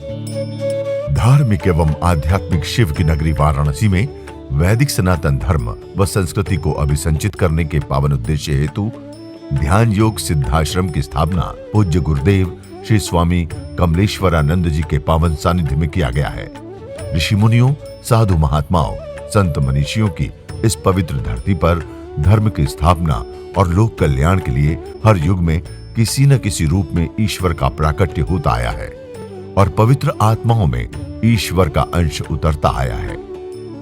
धार्मिक एवं आध्यात्मिक शिव की नगरी वाराणसी में वैदिक सनातन धर्म व संस्कृति को अभिसंचित करने के पावन उद्देश्य हेतु ध्यान योग सिद्धाश्रम की स्थापना पूज्य गुरुदेव श्री स्वामी कमलेश्वरानंद जी के पावन सानिध्य में किया गया है। ऋषि मुनियों, साधु महात्माओं, संत मनीषियों की इस पवित्र धरती पर धर्म की स्थापना और लोक कल्याण के लिए हर युग में किसी न किसी रूप में ईश्वर का प्राकट्य होता आया है और पवित्र आत्माओं में ईश्वर का अंश उतरता आया है।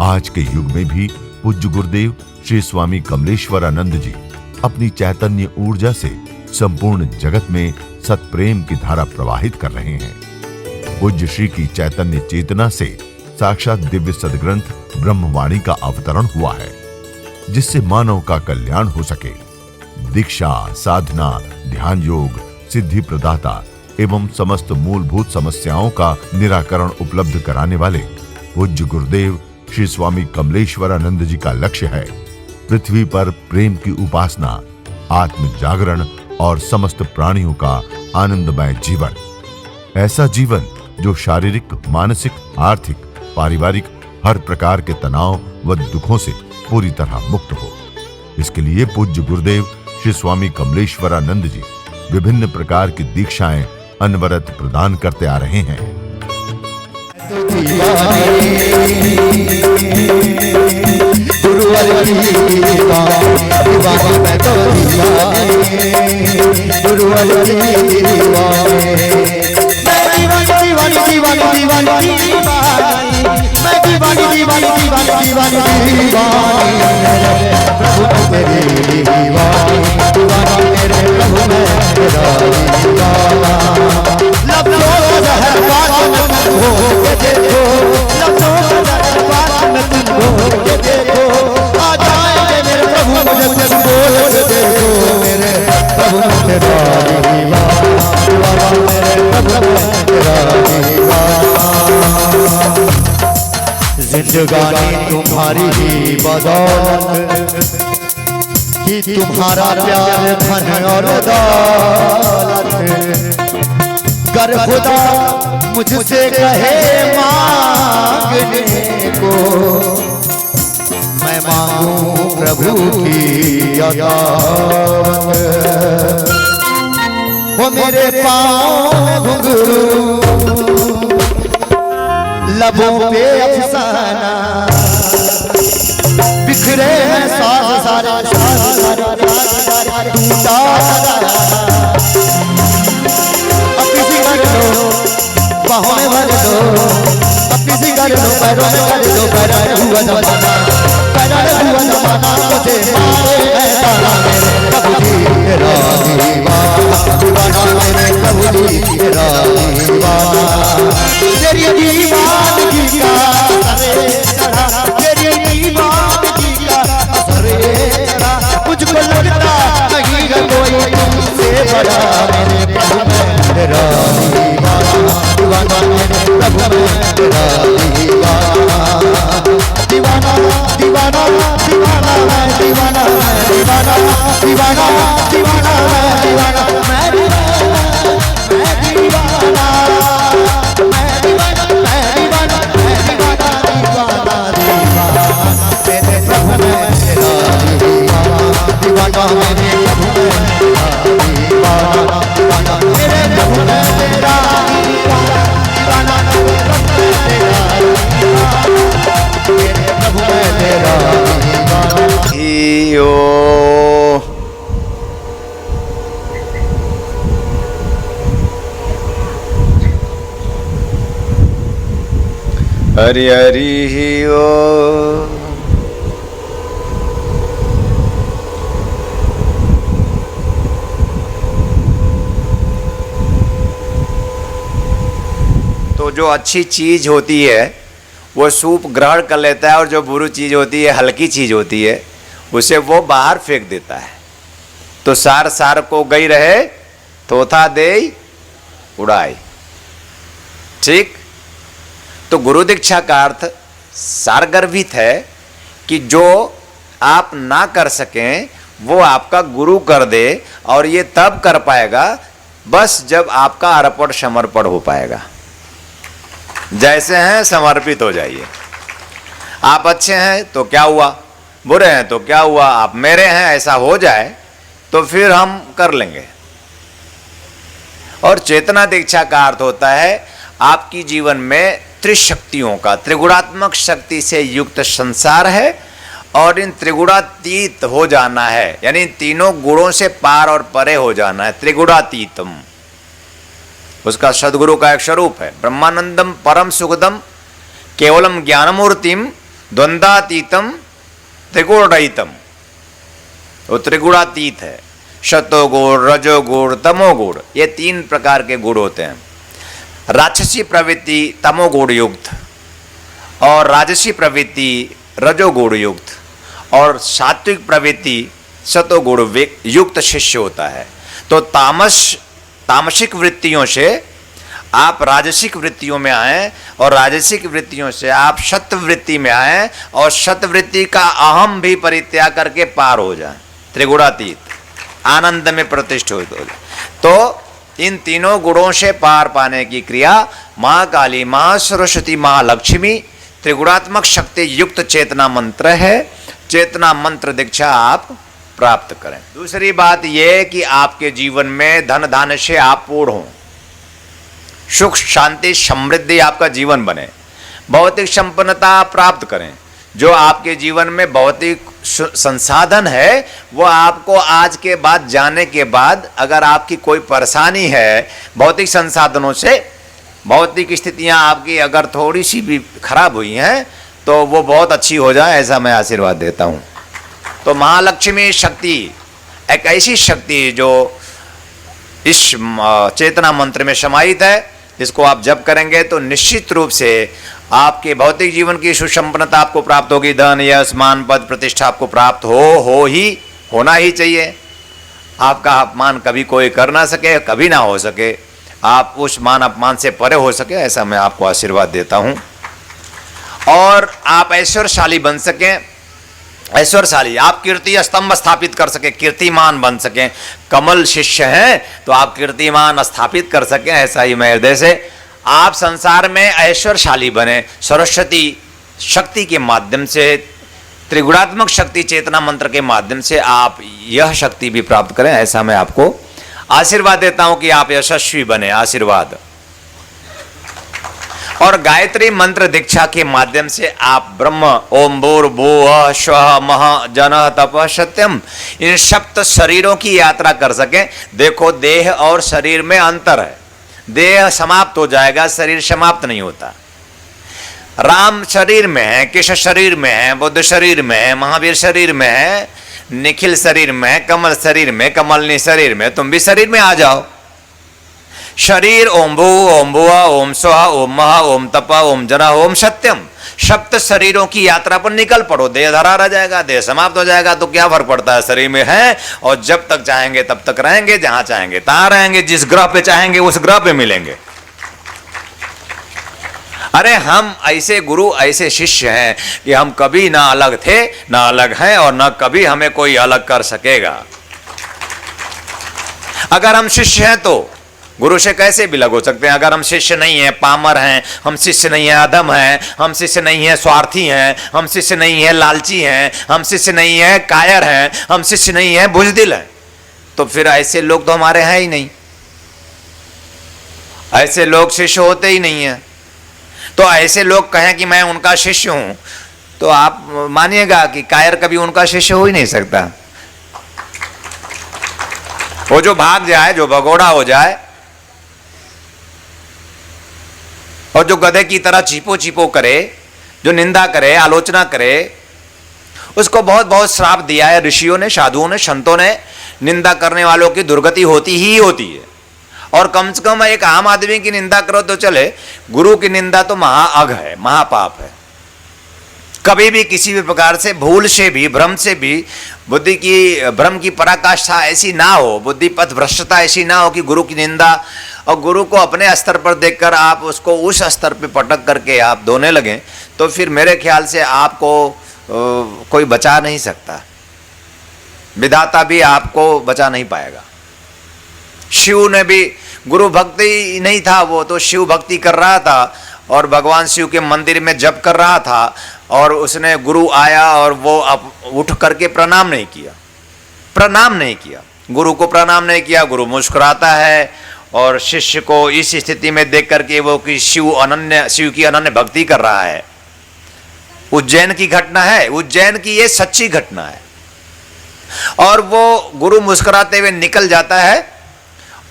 आज के युग में भी पूज्य गुरुदेव श्री स्वामी कमलेश्वरानंद जी अपनी चैतन्य ऊर्जा से संपूर्ण जगत में सत्प्रेम की धारा प्रवाहित कर रहे हैं। पूज्य श्री की चैतन्य चेतना से साक्षात दिव्य सदग्रंथ ब्रह्मवाणी का अवतरण हुआ है, जिससे मानव का कल्याण हो सके। दीक्षा, साधना, ध्यान योग, सिद्धि प्रदाता एवं समस्त मूलभूत समस्याओं का निराकरण उपलब्ध कराने वाले पूज्य गुरुदेव श्री स्वामी कमलेश्वरानंद जी का लक्ष्य है पृथ्वी पर प्रेम की उपासना, आत्म जागरण और समस्त प्राणियों का आनंदमय जीवन। ऐसा जीवन जो शारीरिक, मानसिक, आर्थिक, पारिवारिक हर प्रकार के तनाव व दुखों से पूरी तरह मुक्त हो। इसके लिए पूज्य गुरुदेव श्री स्वामी कमलेश्वरानंद जी विभिन्न प्रकार की दीक्षाएं अनवरत प्रदान करते आ रहे हैं। जिंदगानी तुम्हारी ही बदौलत कि तुम्हारा प्यार धन और दौलत। कर खुदा मुझसे कहे मांगने को, मैं मांगू प्रभु की अदावत। वो मेरे पाँव में घुंघरू, लबों पे अफसाना, बिखरे हैं सारे सारे टूटा। अब किसी कर लो, बाहों में भर दो, अब किसी कर लो, पैरों में कर दो। पैरा हुआ जमाना, पैरा हुआ जमाना, मुझे मारे है तारा मेरे प्रभु जी तेरा दीवाना, दीवाना मेरे प्रभु जी तेरा दीवाना। तेरी दीवानगी का असरे चढ़ा, तेरी दीवानगी का असरे चढ़ा। मुझको लगता नहीं है कोई तुमसे बड़ा, मेरे प्रभु मैं तेरा दीवाना, दीवाना मेरे प्रभु मैं तेरा दीवाना। दीवाना दीवाना दीवाना मैं दीवाना, मैं दीवाना दीवाना दीवाना मैं दीवाना, मैं दीवाना। हरि हरि ओ। तो जो अच्छी चीज होती है वो सूप ग्रहण कर लेता है, और जो बुरी चीज होती है, हल्की चीज होती है, उसे वो बाहर फेंक देता है। तो सार सार को गई रहे, तोता दे उड़ाई। ठीक, तो गुरु दीक्षा का अर्थ सारगर्भित है कि जो आप ना कर सकें वो आपका गुरु कर दे, और ये तब कर पाएगा बस जब आपका अर्पण समर्पण हो पाएगा। जैसे हैं समर्पित हो जाइए। आप अच्छे हैं तो क्या हुआ, बुरे हैं तो क्या हुआ, आप मेरे हैं ऐसा हो जाए तो फिर हम कर लेंगे। और चेतना दीक्षा का अर्थ होता है आपकी जीवन में त्रिशक्तियों का, त्रिगुणात्मक शक्ति से युक्त संसार है और इन त्रिगुणातीत हो जाना है, यानी तीनों गुणों से पार और परे हो जाना है। त्रिगुणातीतम उसका सदगुरु का एक स्वरूप है। ब्रह्मानंदम परम सुखदम केवलम ज्ञानमूर्तिम द्वंद्वातीतम त्रिगुणरहितम। वो त्रिगुणातीत है। शतोगुण, रजोगुण, तमोगुण, ये 3 प्रकार के गुण होते हैं। राक्षसी प्रवृत्ति तमोगुण युक्त और राजसी प्रवृत्ति रजोगुण युक्त और सात्विक प्रवृत्ति सतोगुण युक्त शिष्य होता है। तो तामसिक वृत्तियों से आप राजसिक वृत्तियों में आए और राजसिक वृत्तियों से आप सत्ववृत्ति में आए और सत्ववृत्ति का अहम भी परित्याग करके पार हो जाए, त्रिगुणातीत आनंद में प्रतिष्ठित हो जाए। तो इन तीनों गुणों से पार पाने की क्रिया महाकाली, महासरस्वती, महालक्ष्मी त्रिगुणात्मक शक्ति युक्त चेतना मंत्र है। चेतना मंत्र दीक्षा आप प्राप्त करें। दूसरी बात यह कि आपके जीवन में धन धान्य से आप पूर्ण हों, सुख शांति समृद्धि आपका जीवन बने, भौतिक संपन्नता प्राप्त करें। जो आपके जीवन में भौतिक संसाधन है वो आपको आज के बाद जाने के बाद अगर आपकी कोई परेशानी है भौतिक संसाधनों से, भौतिक स्थितियां आपकी अगर थोड़ी सी भी खराब हुई हैं तो वो बहुत अच्छी हो जाए, ऐसा मैं आशीर्वाद देता हूं। तो महालक्ष्मी शक्ति एक ऐसी शक्ति जो इस चेतना मंत्र में समाहित है, इसको आप जप करेंगे तो निश्चित रूप से आपके भौतिक जीवन की सुसंपन्नता आपको प्राप्त होगी। धन यश मान पद प्रतिष्ठा आपको प्राप्त होना ही चाहिए। आपका अपमान कभी कोई कर ना सके, कभी ना हो सके, आप उस मान अपमान से परे हो सके, ऐसा मैं आपको आशीर्वाद देता हूं। और आप ऐश्वर्यशाली बन सकें, ऐश्वर्यशाली आप कीर्ति स्तंभ स्थापित कर सके, कीर्तिमान बन सकें। कमल शिष्य हैं तो आप कीर्तिमान स्थापित कर सकें, ऐसा ही मैं हृदय से आप संसार में ऐश्वर्यशाली बने। सरस्वती शक्ति के माध्यम से, त्रिगुणात्मक शक्ति चेतना मंत्र के माध्यम से आप यह शक्ति भी प्राप्त करें, ऐसा मैं आपको आशीर्वाद देता हूं कि आप यशस्वी बने। आशीर्वाद। और गायत्री मंत्र दीक्षा के माध्यम से आप ब्रह्म ओम भूर्भुवः स्वः मह जनः तपः सत्यम इन सप्त शरीरों की यात्रा कर सकें। देखो देह और शरीर में अंतर है, देह समाप्त हो जाएगा, शरीर समाप्त नहीं होता। राम शरीर में है, कृष्ण शरीर में है, बुद्ध शरीर में है, महावीर शरीर में है, निखिल शरीर में, कमल शरीर में, कमलनी शरीर में, तुम भी शरीर में आ जाओ। शरीर ओम भू ओम भुवा ओम स्वः ओम महा ओम तपः ओम जनः ओम सत्यम, सप्त शरीरों की यात्रा पर निकल पड़ो। देह धरा रह जाएगा, देह समाप्त हो जाएगा तो क्या फर्क पड़ता है, शरीर में है और जब तक चाहेंगे तब तक रहेंगे, जहां चाहेंगे तहां रहेंगे, जिस ग्रह पे चाहेंगे उस ग्रह पे मिलेंगे। अरे हम ऐसे गुरु ऐसे शिष्य हैं कि हम कभी ना अलग थे ना अलग हैं और ना कभी हमें कोई अलग कर सकेगा। अगर हम शिष्य हैं तो गुरु से कैसे भी अलग हो सकते हैं। अगर हम शिष्य नहीं हैं, पामर हैं, हम शिष्य नहीं हैं, अधम हैं, हम शिष्य नहीं हैं, स्वार्थी हैं, हम शिष्य नहीं हैं, लालची हैं, हम शिष्य नहीं हैं, कायर हैं, हम शिष्य नहीं हैं, बुजदिल हैं, तो फिर ऐसे लोग तो हमारे हैं ही नहीं। ऐसे लोग शिष्य होते ही नहीं हैं। तो ऐसे लोग कहें कि मैं उनका शिष्य हूं तो आप मानिएगा कि कायर कभी उनका शिष्य हो ही नहीं सकता। वो जो भाग जाए, जो भगोड़ा हो जाए और जो गधे की तरह चीपो चीपो करे, जो निंदा करे, आलोचना करे, उसको बहुत बहुत श्राप दिया है ऋषियों ने, साधुओं ने, संतों ने। निंदा करने वालों की दुर्गति होती ही होती है। और कम से कम एक आम आदमी की निंदा करो तो चले, गुरु की निंदा तो महाअघ है, महापाप है। कभी भी किसी भी प्रकार से भूल से भी, भ्रम से भी, बुद्धि की भ्रम की पराकाष्ठा ऐसी ना हो, बुद्धि पथ भ्रष्टता ऐसी ना हो कि गुरु की निंदा और गुरु को अपने स्तर पर देखकर आप उसको उस स्तर पर पटक करके आप धोने लगें, तो फिर मेरे ख्याल से आपको कोई बचा नहीं सकता, विधाता भी आपको बचा नहीं पाएगा। शिव ने भी, गुरु भक्ति नहीं था वो तो शिव भक्ति कर रहा था और भगवान शिव के मंदिर में जप कर रहा था और उसने गुरु आया और वो अब उठ करके प्रणाम नहीं किया, प्रणाम नहीं किया, गुरु को प्रणाम नहीं किया। गुरु मुस्कुराता है और शिष्य को इस स्थिति में देख करके वो कि शिव की अनन्य भक्ति कर रहा है। उज्जैन की घटना है, उज्जैन की ये सच्ची घटना है। और वो गुरु मुस्कुराते हुए निकल जाता है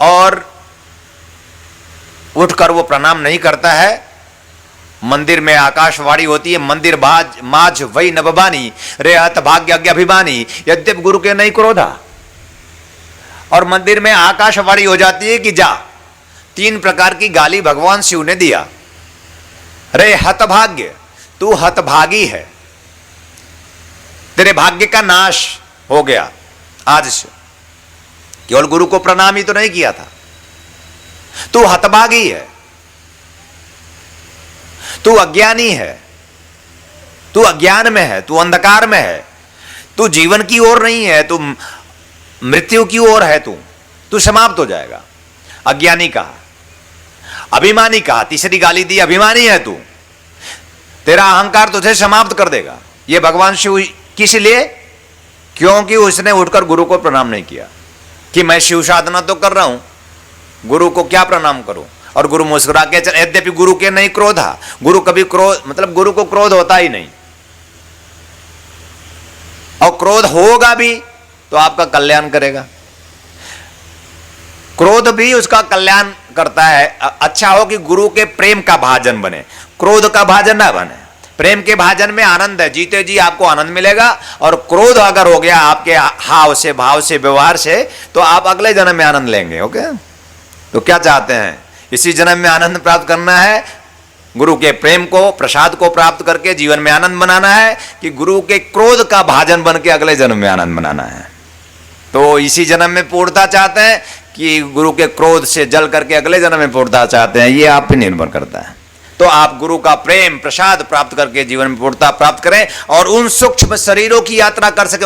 और उठकर वो प्रणाम नहीं करता है। मंदिर में आकाशवाणी होती है, मंदिर माज वही नभबानी रे हत भाग्य अभिमानी यद्यप गुरु के नहीं क्रोधा। और मंदिर में आकाशवाणी हो जाती है कि जा। 3 प्रकार की गाली भगवान शिव ने दिया। रे हतभाग्य, तू हतभागी है, तेरे भाग्य का नाश हो गया आज से। केवल गुरु को प्रणाम ही तो नहीं किया था, तू हतभागी है, तू अज्ञानी है, तू अज्ञान में है, तू अंधकार में है, तू जीवन की ओर नहीं है, तू मृत्यु की ओर है, तू समाप्त हो जाएगा। अज्ञानी कहा, अभिमानी कहा, तीसरी गाली दी, अभिमानी है तू, तेरा अहंकार तुझे समाप्त कर देगा। यह भगवान शिव किस लिए? क्योंकि उसने उठकर गुरु को प्रणाम नहीं किया कि मैं शिव साधना तो कर रहा हूं, गुरु को क्या प्रणाम करूं। और गुरु मुस्कुरा के चल, यद्यपि गुरु के नहीं क्रोधा, गुरु कभी क्रोध मतलब गुरु को क्रोध होता ही नहीं, और क्रोध होगा भी तो आपका कल्याण करेगा। क्रोध भी उसका कल्याण करता है। अच्छा हो कि गुरु के प्रेम का भाजन बने, क्रोध का भाजन ना बने। प्रेम के भाजन में आनंद है, जीते जी आपको आनंद मिलेगा। और क्रोध अगर हो गया आपके हाव से, भाव से, व्यवहार से, तो आप अगले जन्म में आनंद लेंगे। ओके, तो क्या चाहते हैं? इसी जन्म में आनंद प्राप्त करना है, गुरु के प्रेम को, प्रसाद को प्राप्त करके जीवन में आनंद बनाना है, कि गुरु के क्रोध का भाजन बन के अगले जन्म में आनंद बनाना है। तो इसी जन्म में पूर्णता चाहते हैं कि गुरु के क्रोध से जल करके अगले जन्म में पूर्णता चाहते हैं, ये आप पे निर्भर करता है। तो आप गुरु का प्रेम प्रसाद प्राप्त करके जीवन में पूर्णता प्राप्त करें और उन सूक्ष्म शरीरों की यात्रा कर सके।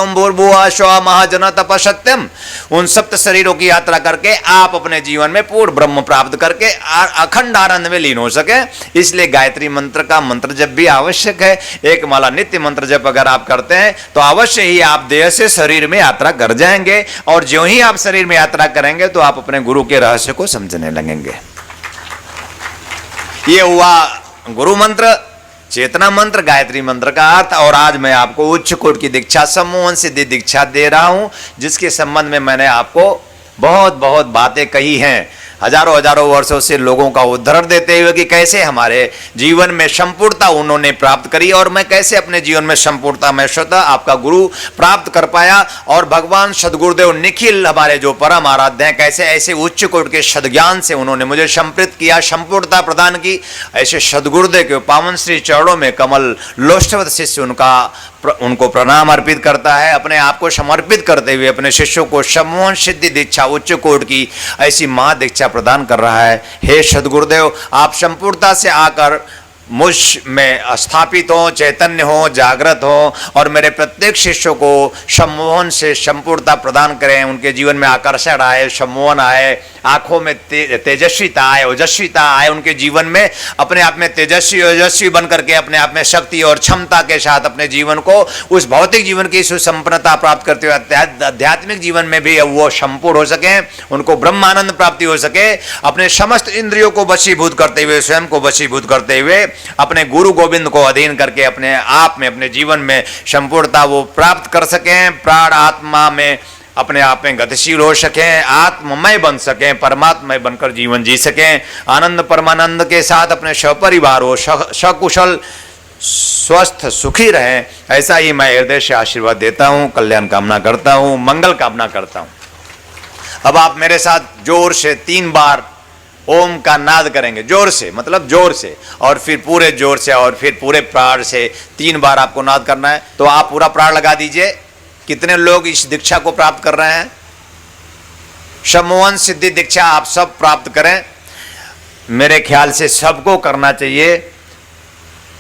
महाजन तपसत्यम, उन सप्त शरीरों की यात्रा करके आप अपने जीवन में पूर्ण ब्रह्म प्राप्त करके अखंड आनंद में लीन हो सके। इसलिए गायत्री मंत्र का मंत्र जप भी आवश्यक है। एक माला नित्य मंत्र जप अगर आप करते हैं तो अवश्य ही आप देह से शरीर में यात्रा कर जाएंगे, और ज्यों ही आप शरीर में यात्रा करेंगे तो आप अपने गुरु के रहस्य को समझने लगेंगे। ये हुआ गुरु मंत्र, चेतना मंत्र, गायत्री मंत्र का अर्थ। और आज मैं आपको उच्च कोटि की दीक्षा, सम्मोहन सिद्धि दीक्षा दे रहा हूं, जिसके संबंध में मैंने आपको बहुत बहुत बातें कही हैं। हजारों हजारों वर्षों से लोगों का उदाहरण देते हुए कि कैसे हमारे जीवन में संपूर्णता उन्होंने प्राप्त करी, और मैं कैसे अपने जीवन में संपूर्णता में स्वतः आपका गुरु प्राप्त कर पाया। और भगवान सदगुरुदेव निखिल हमारे जो परम आराध्य हैं, कैसे ऐसे उच्च कोटि के सद्ज्ञान से उन्होंने मुझे संप्रीत किया, संपूर्णता प्रदान की। ऐसे सदगुरुदेव के पावन श्री चरणों में कमल लोष्टवत शिष्य उनको प्रणाम अर्पित करता है। अपने आप को समर्पित करते हुए अपने शिष्यों को सम्मोहन सिद्धि दीक्षा उच्च कोटि की ऐसी महादीक्षा प्रदान कर रहा है। हे सदगुरुदेव, आप संपूर्णता से आकर मुझ में स्थापित हो, चैतन्य हो, जागृत हो, और मेरे प्रत्येक शिष्यों को सम्मोहन से संपूर्णता प्रदान करें। उनके जीवन में आकर्षण आए, सम्मोहन आए, आंखों में तेजस्विता आए, ओजस्विता आए, उनके जीवन में अपने आप में तेजस्वी ओजस्वी बन करके अपने आप में शक्ति और क्षमता के साथ अपने जीवन को, उस भौतिक जीवन की सुसंपन्नता प्राप्त करते हुए आध्यात्मिक जीवन में भी वो संपूर्ण हो सके, उनको ब्रह्मानंद प्राप्ति हो सके। अपने समस्त इंद्रियों को वशीभूत करते हुए, स्वयं को वशीभूत करते हुए, अपने गुरु गोविंद को अधीन करके अपने आप में, अपने जीवन में संपूर्णता वो प्राप्त कर सकें। प्राण आत्मा में अपने आप में गतिशील हो सकें, आत्ममय बन सकें, परमात्मय बनकर जीवन जी सकें, आनंद परमानंद के साथ अपने सपरिवार हो सकुशल स्वस्थ सुखी रहें। ऐसा ही मैं हृदय से आशीर्वाद देता हूं, कल्याण कामना करता हूं, मंगल कामना करता हूं। अब आप मेरे साथ जोर से 3 बार ओम का नाद करेंगे, जोर से, मतलब जोर से, और फिर पूरे जोर से, और फिर पूरे प्राण से 3 बार आपको नाद करना है। तो आप पूरा प्राण लगा दीजिए। कितने लोग इस दीक्षा को प्राप्त कर रहे हैं? सम्मोहन सिद्धि दीक्षा आप सब प्राप्त करें। मेरे ख्याल से सबको करना चाहिए।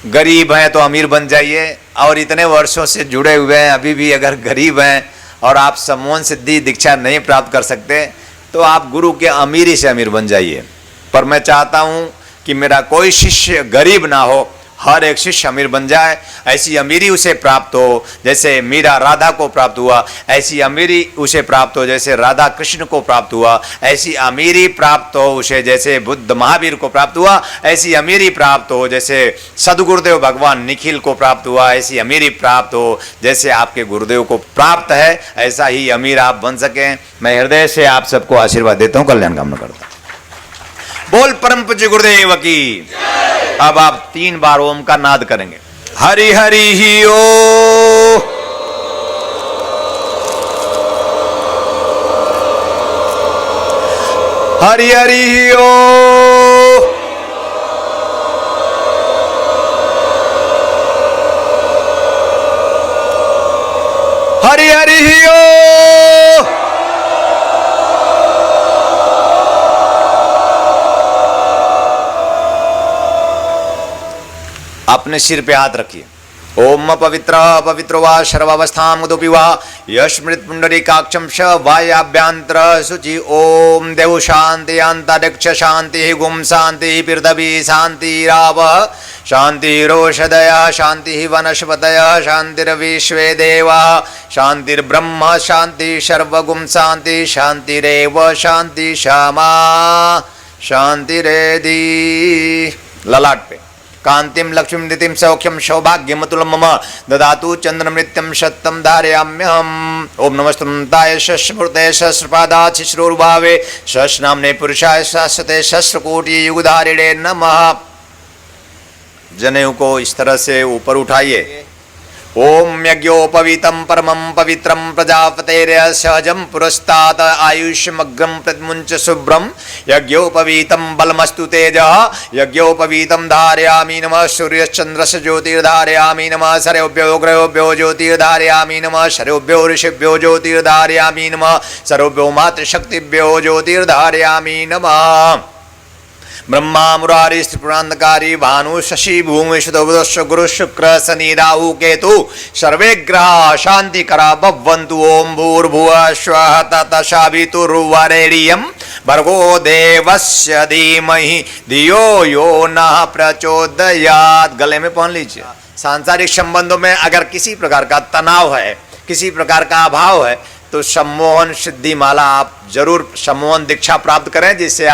गरीब हैं तो अमीर बन जाइए, और इतने वर्षों से जुड़े हुए हैं, अभी भी अगर गरीब हैं और आप सम्मोहन सिद्धि दीक्षा नहीं प्राप्त कर सकते तो आप गुरु के अमीरी से अमीर बन जाइए। पर मैं चाहता हूं कि मेरा कोई शिष्य गरीब ना हो, हर एक शिष्य अमीर बन जाए, ऐसी अमीरी उसे प्राप्त हो जैसे मीरा राधा को प्राप्त हुआ, ऐसी अमीरी उसे प्राप्त हो जैसे राधा कृष्ण को प्राप्त हुआ, ऐसी अमीरी प्राप्त हो उसे जैसे बुद्ध महावीर को प्राप्त हुआ, ऐसी अमीरी प्राप्त हो जैसे सदगुरुदेव भगवान निखिल को प्राप्त हुआ, ऐसी अमीरी प्राप्त हो जैसे आपके गुरुदेव को प्राप्त है, ऐसा ही अमीर आप बन सकें। मैं हृदय से आप सबको आशीर्वाद देता हूँ, कल्याण कामना करता हूँ। बोल परम पूज्य गुरुदेव की। अब आप 3 बार ओम का नाद करेंगे। हरि हरि ही ओ, हरि हरि ही ओ, हरि हरि ही ओ। अपने सिर पे हाथ रखिए। ओम पवित्र पवित्र वा सर्वावस्थां मुदोपि वा यस्मृत पुंडरीकाक्षं श वायाभ्यंतर शुचि। ओम देव शांति अंतरिक्ष शांति गुम शांति पृथ्वी शांति राव शांति रोषदया शांति वनस्पतय शांतिर्विश्वे देवा शांतिर्ब्रह्म शांति सर्वगुम शांति शांतिरेव शांति क्षमा शांतिरेधि। ललाट पे कांतिम लक्ष्मीं दितिम सौख्यम सौभाग्यमतुलं मम ददातु चंद्रमृत्यं सत्यं धारयाम्यहम्। ओम नमस्तुताय शस्त्रमूर्तये सहस्रपादाय शिश्रोर्भावे सहस्रनाम्ने पुरुषाय शाश्वते सहस्रकोटि युगधारिणे नमः। जनेऊ को इस तरह से ऊपर उठाइए। ओम यज्ञोपवीतं परमं पवित्रं प्रजापतेर्य सहजं पुरस्तात् आयुष्यमग्रं प्रतिमुञ्च शुभ्रं यज्ञोपवीतं बलमस्तु तेजः यज्ञोपवीतं धारयामि नमः। सूर्यश्चन्द्रस्य ज्योतिर्धारयामि नमः। सर्वेभ्यो ग्रहोभ्यो ज्योतिर्धारयामि नमः। सर्वेभ्यो ऋषिभ्यो ज्योतिर्धारयामि नमः। सर्वेभ्यो मातृशक्तिभ्यो ज्योतिर्धारयामि नमः। ब्रह्मा मुरारी त्रिपुरांधकारी भानु शशि भूमि शुद्धोदस्य गुरु शुक्र शनि राहु केतु सर्वे ग्रह शांति करा भवन्तु। ओम भूर्भुवः स्वः तत्सवितुर्वरेण्यं भर्गो देवस्य धीमहि धियो यो नः प्रचोदयात्। गले में पहन लीजिए। सांसारिक संबंधों में अगर किसी प्रकार का तनाव है, किसी प्रकार का अभाव है, तो सम्मोहन सिद्धि माला आप जरूर सम्मोहन दीक्षा प्राप्त करें, जिससे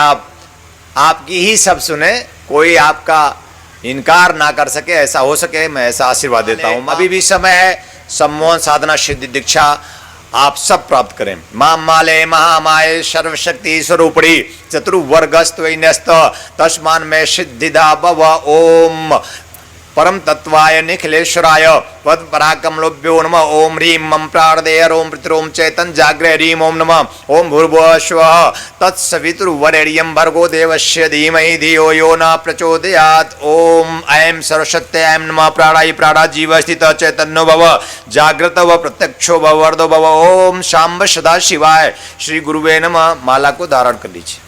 आपकी ही सब सुने, कोई आपका इनकार ना कर सके, ऐसा हो सके। मैं ऐसा आशीर्वाद देता हूँ। अभी भी समय है। सम्मोहन साधना सिद्धि दीक्षा आप सब प्राप्त करें। मां माले महामाये सर्वशक्ति स्वरूपणी चतुर्वर्गस्त्वन्यस्त तस्मान में सिद्धिदा भव। ओम परम तत्वाय निखिलेश्वराय पद पराकमलोभ्यो नमः। ओम ह्रीं मम प्राणदेय ओम पितरोम चैतन जाग्रह ह्रीं ओम नमः। ओम भूर्भुवः स्वः तत्सवितुर्वरेण्यं भर्गो देवस्य धीमहि धियो यो न प्रचोदयात्। ओम ऐं सरस्वती ऐं नमः। प्राणाय प्राणा जीव स्थित चैतन्यो भव जागृत व प्रत्यक्षो भव वर्धो भव। ओम शांब सदा शिवाय श्री गुरुवे नमः। माला को धारण कर लीजिए।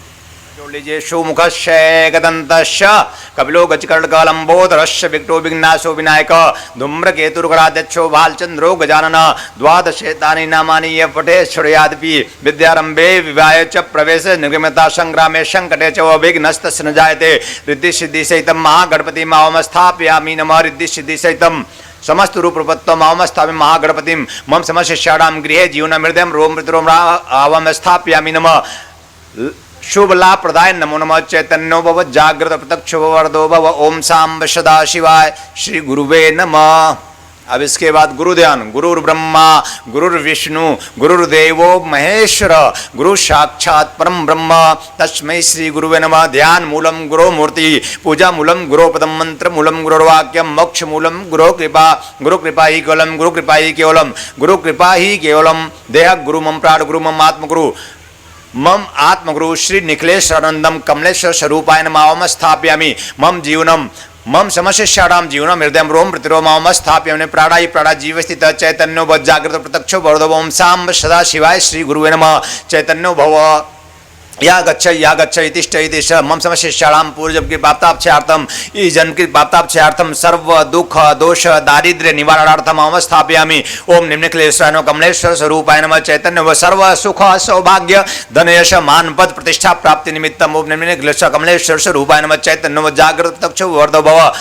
लीजिए। सुमुखस्य गदन्तस्य कपिलो गजकर्णकलम्बोदरस्य विकटो विघ्नाशो विनायक धूम्रकेतुर्गणाध्यक्षो भालचंद्रो गजानन द्वादशेतानि नामानि ये पठे श्रेयादपि विद्यारंभे विवाहे च प्रवेश निर्गमता संग्रामे संकटे च विघ्नस्तस्य न जायते। रिद्धि सिद्धि सहितं महागणपति मावम स्थापयामि नमः। रिद्धि सिद्धि सहितं समस्त रूप रूपत्व मावम स्थापयामि महागणपतिं मम समशिष्याणां गृहे जीवनं हृदयं रोम पितरों आवम स्थापयामि नमः। शुभ लाभ प्रदाय नमो नमः। चैतन्यो भव जागृत प्रत्यक्ष वर्धो भव। ओम सांब सदा शिवाय श्री गुरुवे नमः। अब इसके बाद गुरु ध्यान। गुरुर् ब्रह्मा गुरुर्विष्णु गुरुर्देवो महेश्वर गुरु साक्षात परम ब्रह्म तस्मै श्री गुरुवे नमः। ध्यान मूलम गुरो मूर्ति पूजा मूलम गुरो पदम मंत्र मूलम गुरुर्वाक्यम मोक्ष मूलम गुरो कृपा ही केवलम गुरु कृपा ही केवलम गुरु कृपा ही केवलम देह गुरु मम प्राण गुरु मम आत्मगुरु मम आत्मगुरु श्री निखिलेश्वरानंदम कमलेश्वर स्वरूपाय नमः। स्थापयामि मम जीवनम मम समशिष्याणां जीवनम हृदयं रोम प्रतिरो मम स्थापयामि। प्राणाय प्राणा जीव स्थित चैतन्यो भव जागृत प्रत्यक्षो वर्धो। ओम सांब सदा शिवाय श्री गुरुवे नमः। चैतन्यो भव या गच्छ इतिष्ठ इतिष्ठ मम समशिष्याणाम पूर्वजम की प्राप्ताक्षार्थम इस जन्म की प्राप्ताक्षार्थम सर्व दुख दोष दारिद्र्य निवारणार्थम अवस्थापयामि। ओम निम्नक्लेश्वराय कमलेश्वर स्वरूपाय नमः चैतन्य व सर्व सुख सौभाग्य धन यश मान पद प्रतिष्ठा प्राप्ति निमित्तम। ओम निम्नक्लेश्वर कमलेश्वर स्वरूपाय नमः चैतन्य व जागृत तक्ष वर्धो भव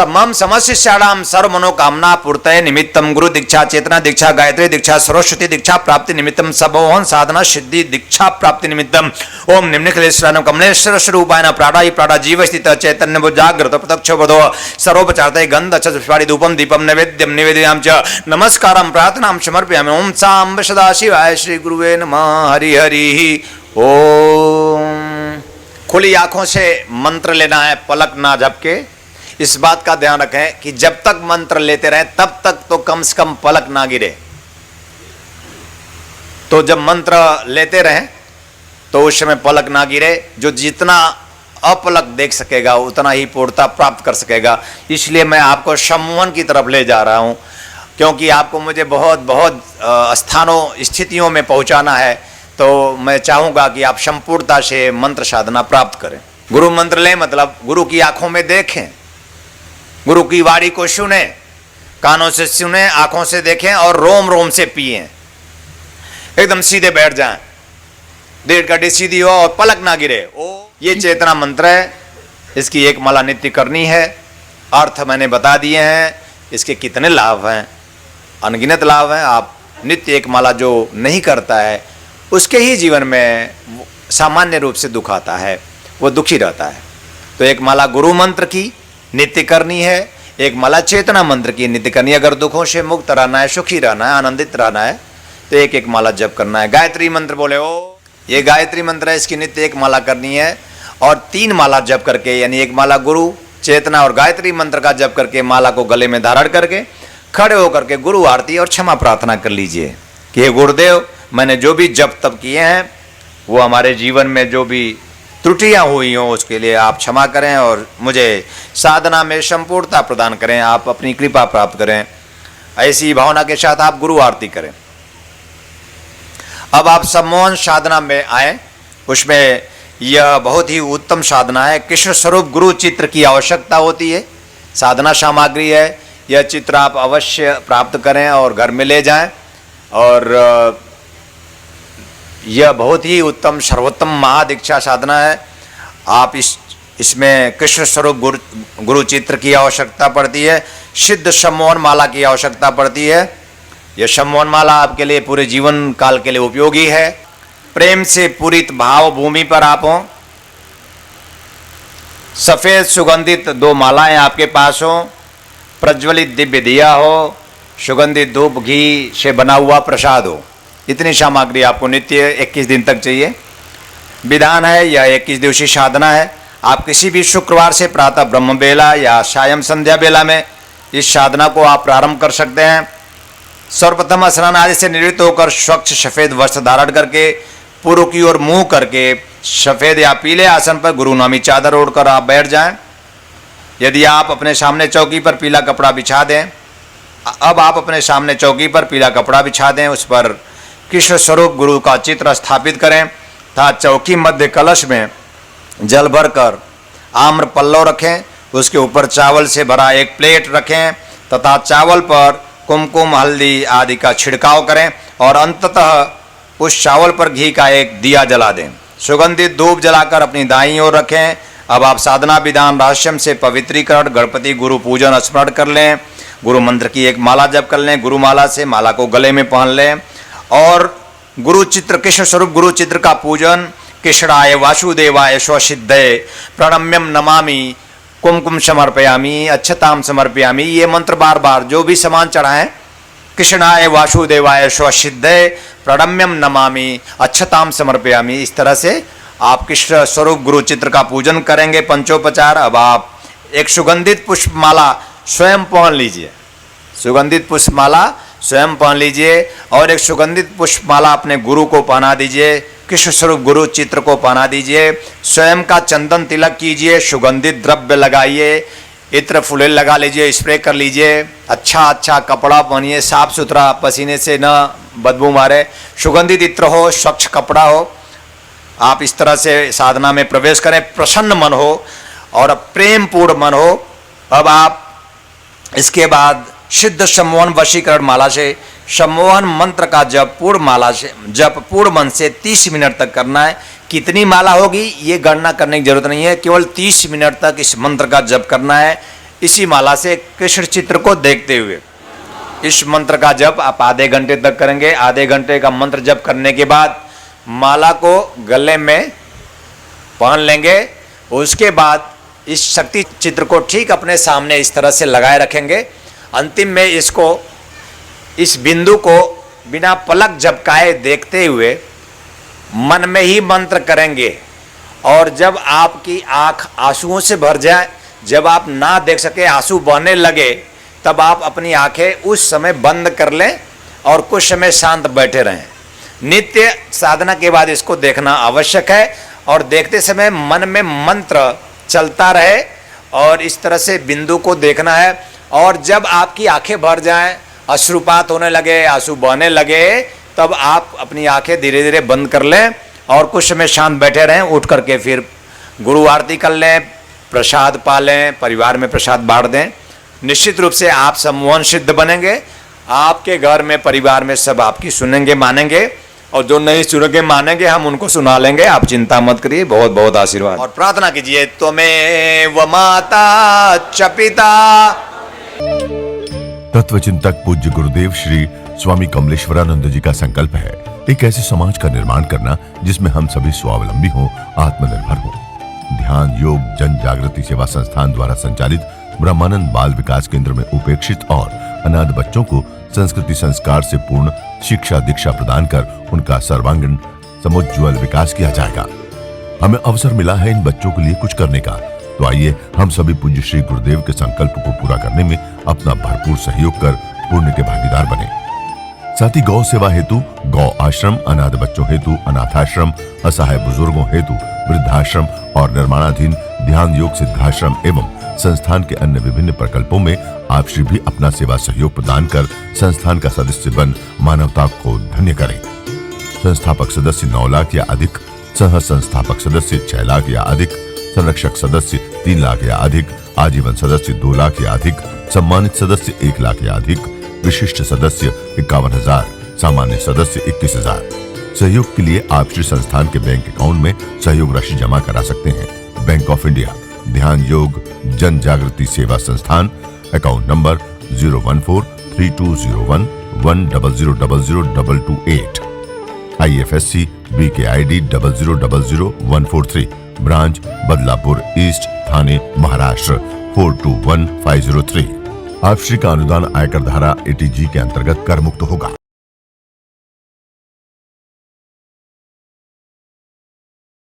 मम समशिष्याणाम सर्व मनोकामना पूर्तये निमित्तम। गुरु दीक्षा चेतना दीक्षा गायत्री दीक्षा सरस्वती दीक्षा प्राप्ति निमित्तम सबोहन साधना सिद्धि दीक्षा प्राप्ति निमित्तम। ओम निम्नक्लेश्वराय कमलेश्वर स्वरूपाय प्राणायि प्राणा जीव स्थित चैतन्य वो जागृत प्रत्यक्ष वधो सर्वोपचारते गंध पुष्पाणि धूपम दीपम नैवेद्यम निवेदयाम च नमस्कारम प्रार्थनाम समर्पयामि। ओम सांब सदाशिवाय श्री गुरुवे नमः। हरि हरि ओम। खुली आंखों से मंत्र लेना है, पलक ना झपके। इस बात का ध्यान रखें कि जब तक मंत्र लेते रहें तब तक तो कम से कम पलक ना गिरे। तो जब मंत्र लेते रहें तो उस समय पलक ना गिरे। जो जितना अपलक देख सकेगा उतना ही पूर्णता प्राप्त कर सकेगा। इसलिए मैं आपको सम्मोहन की तरफ ले जा रहा हूं, क्योंकि आपको मुझे बहुत बहुत स्थानों स्थितियों में पहुंचाना है। तो मैं चाहूंगा कि आप संपूर्णता से मंत्र साधना प्राप्त करें। गुरु मंत्र लें मतलब गुरु की आंखों में देखें, गुरु की वाणी को सुने, कानों से सुने, आंखों से देखें और रोम रोम से पिए। एकदम सीधे बैठ जाएं, डेढ़ घंटे सीधी हो और पलक ना गिरे। ओ ये चेतना मंत्र है, इसकी एक माला नित्य करनी है। अर्थ मैंने बता दिए हैं, इसके कितने लाभ हैं, अनगिनत लाभ हैं। आप नित्य एक माला जो नहीं करता है उसके ही जीवन में सामान्य रूप से दुख आता है, वो दुखी रहता है। तो एक माला गुरु मंत्र की नित्य करनी है, एक माला चेतना मंत्र की नित्य करनी है। अगर दुखों से मुक्त रहना है, सुखी रहना है, आनंदित रहना है तो एक एक माला जप करना है। गायत्री मंत्र बोले ओ, ये गायत्री मंत्र है, इसकी नित्य एक माला करनी है और 3 माला जप करके, यानी एक माला गुरु चेतना और गायत्री मंत्र का जप करके माला को गले में धारण करके खड़े होकर के गुरु आरती और क्षमा प्रार्थना कर लीजिए कि हे गुरुदेव, मैंने जो भी जप तप किए हैं वो हमारे जीवन में जो भी त्रुटियां हुई हों उसके लिए आप क्षमा करें और मुझे साधना में संपूर्णता प्रदान करें, आप अपनी कृपा प्राप्त करें। ऐसी भावना के साथ आप गुरु आरती करें। अब आप सम्मोहन साधना में आए, उसमें यह बहुत ही उत्तम साधना है। कृष्ण स्वरूप गुरु चित्र की आवश्यकता होती है, साधना सामग्री है। यह चित्र आप अवश्य प्राप्त करें और घर में ले जाएं। और यह बहुत ही उत्तम सर्वोत्तम महादीक्षा साधना है। आप इसमें कृष्ण स्वरूप गुरु चित्र की आवश्यकता पड़ती है, सिद्ध सम्मोहन माला की आवश्यकता पड़ती है। यह सम्मोहन माला आपके लिए पूरे जीवन काल के लिए उपयोगी है। प्रेम से पूरित भाव भूमि पर आप हों, सफेद सुगंधित 2 मालाएं आपके पास हो, प्रज्वलित दिव्य दिया हो, सुगंधित धूप घी से बना हुआ प्रसाद हो। इतनी सामग्री आपको नित्य 21 दिन तक चाहिए। विधान है, यह 21 दिवसीय साधना है। आप किसी भी शुक्रवार से प्रातः ब्रह्म बेला या सायं संध्या बेला में इस साधना को आप प्रारंभ कर सकते हैं। सर्वप्रथम स्नान आदि से निवृत्त होकर स्वच्छ सफेद वस्त्र धारण करके पूर्व की ओर मुंह करके सफेद या पीले आसन पर गुरुनामी चादर ओढ़कर आप बैठ जाएं। यदि आप अपने सामने चौकी पर पीला कपड़ा बिछा दें, अब आप अपने सामने चौकी पर पीला कपड़ा बिछा दें, उस पर कृष्ण स्वरूप गुरु का चित्र स्थापित करें तथा चौकी मध्य कलश में जल भरकर आम्र पल्लव रखें। उसके ऊपर चावल से भरा एक प्लेट रखें तथा चावल पर कुमकुम हल्दी आदि का छिड़काव करें और अंततः उस चावल पर घी का एक दिया जला दें। सुगंधित धूप जलाकर अपनी दाईं ओर रखें। अब आप साधना विधान रहस्यम से पवित्रीकरण गणपति गुरु पूजन स्मरण कर लें। गुरु मंत्र की एक माला जप कर लें। गुरु माला से माला को गले में पहन लें और गुरु चित्र कृष्ण स्वरूप गुरु चित्र का पूजन कृष्णाय वासुदेवाय स्वसिद्धये प्रणम्यम नमामि कुमकुम समर्पयामि अच्छताम समर्पयामि, ये मंत्र बार बार जो भी सामान चढ़ाएं, कृष्णाय वासुदेवाय स्वसिद्धये प्रणम्यम नमामि अच्छताम समर्पयामि, इस तरह से आप कृष्ण स्वरूप गुरु चित्र का पूजन करेंगे पंचोपचार। अब आप एक सुगंधित पुष्पमाला स्वयं पहन लीजिए, सुगंधित पुष्पमाला स्वयं पहन लीजिए और एक सुगंधित पुष्पमाला अपने गुरु को पहना दीजिए, कृष्ण स्वरूप गुरु चित्र को पहना दीजिए। स्वयं का चंदन तिलक कीजिए, सुगंधित द्रव्य लगाइए, इत्र फुले लगा लीजिए, स्प्रे कर लीजिए। अच्छा कपड़ा पहनिए, साफ सुथरा, पसीने से न बदबू मारे, सुगंधित इत्र हो, स्वच्छ कपड़ा हो। आप इस तरह से साधना में प्रवेश करें, प्रसन्न मन हो और प्रेम पूर्ण मन हो। अब आप इसके बाद सिद्ध सम्मोहन वशीकरण माला से सम्मोहन मंत्र का जप पूर्ण माला से जप पूर्ण मन से 30 मिनट तक करना है। कितनी माला होगी ये गणना करने की जरूरत नहीं है, केवल 30 मिनट तक इस मंत्र का जप करना है। इसी माला से कृष्ण चित्र को देखते हुए इस मंत्र का जप आप आधे घंटे तक करेंगे। आधे घंटे का मंत्र जप करने के बाद माला को गले में पहन लेंगे। उसके बाद इस शक्ति चित्र को ठीक अपने सामने इस तरह से लगाए रखेंगे। अंतिम में इसको इस बिंदु को बिना पलक झपकाए देखते हुए मन में ही मंत्र करेंगे। और जब आपकी आंख आंसुओं से भर जाए, जब आप ना देख सके, आंसू बहने लगे, तब आप अपनी आंखें उस समय बंद कर लें और कुछ समय शांत बैठे रहें। नित्य साधना के बाद इसको देखना आवश्यक है और देखते समय मन में मंत्र चलता रहे और इस तरह से बिंदु को देखना है। और जब आपकी आंखें भर जाएं, अश्रुपात होने लगे, आंसू बहने लगे, तब आप अपनी आंखें धीरे धीरे बंद कर लें और कुछ समय शांत बैठे रहें। उठ करके फिर गुरु आरती कर लें, प्रसाद पा लें, परिवार में प्रसाद बांट दें। निश्चित रूप से आप सम्मोहन सिद्ध बनेंगे। आपके घर में परिवार में सब आपकी सुनेंगे, मानेंगे, और जो नहीं सुनेंगे मानेंगे हम उनको सुना लेंगे। आप चिंता मत करिए। बहुत बहुत आशीर्वाद। और प्रार्थना कीजिए, त्वमेव माता च पिता। तत्वचिंतक पूज्य गुरुदेव श्री स्वामी कमलेश्वरानंद जी का संकल्प है एक ऐसे समाज का निर्माण करना जिसमें हम सभी स्वावलंबी हों, आत्मनिर्भर हों। ध्यान योग जन जागृति सेवा संस्थान द्वारा संचालित ब्रह्मानंद बाल विकास केंद्र में उपेक्षित और अनाथ बच्चों को संस्कृति संस्कार से पूर्ण शिक्षा दीक्षा प्रदान कर उनका सर्वांगीण समुज्ज्वल विकास किया जाएगा। हमें अवसर मिला है इन बच्चों के लिए कुछ करने का, तो आइए हम सभी पूज्य श्री गुरुदेव के संकल्प को पूरा करने में अपना भरपूर सहयोग कर पुण्य के भागीदार बने। साथ ही गौ सेवा हेतु गौ आश्रम, अनाथ बच्चों हेतु अनाथाश्रम, असहाय बुजुर्गों हेतु वृद्धाश्रम और निर्माणाधीन ध्यान योग सिद्धाश्रम एवं संस्थान के अन्य विभिन्न प्रकल्पों में आप श्री भी अपना सेवा सहयोग प्रदान कर संस्थान का सदस्य बन मानवता को धन्य करें। संस्थापक सदस्य 9 लाख या अधिक, सह संस्थापक सदस्य 6 लाख या अधिक, संरक्षक सदस्य 3 लाख या अधिक, आजीवन सदस्य 2 लाख या अधिक, सम्मानित सदस्य 1 लाख या अधिक, विशिष्ट सदस्य 51,000, सामान्य सदस्य 21,000। सहयोग के लिए आप श्री संस्थान के बैंक अकाउंट में सहयोग राशि जमा करा सकते हैं। बैंक ऑफ इंडिया ध्यान योग जन Jagriti Seva Sansthan, account number 014320110002228, IFSC BKID 0000143, branch Badlapur east, Thane Maharashtra 421503। आप श्री का अनुदान आयकर धारा 80G के अंतर्गत कर मुक्त होगा।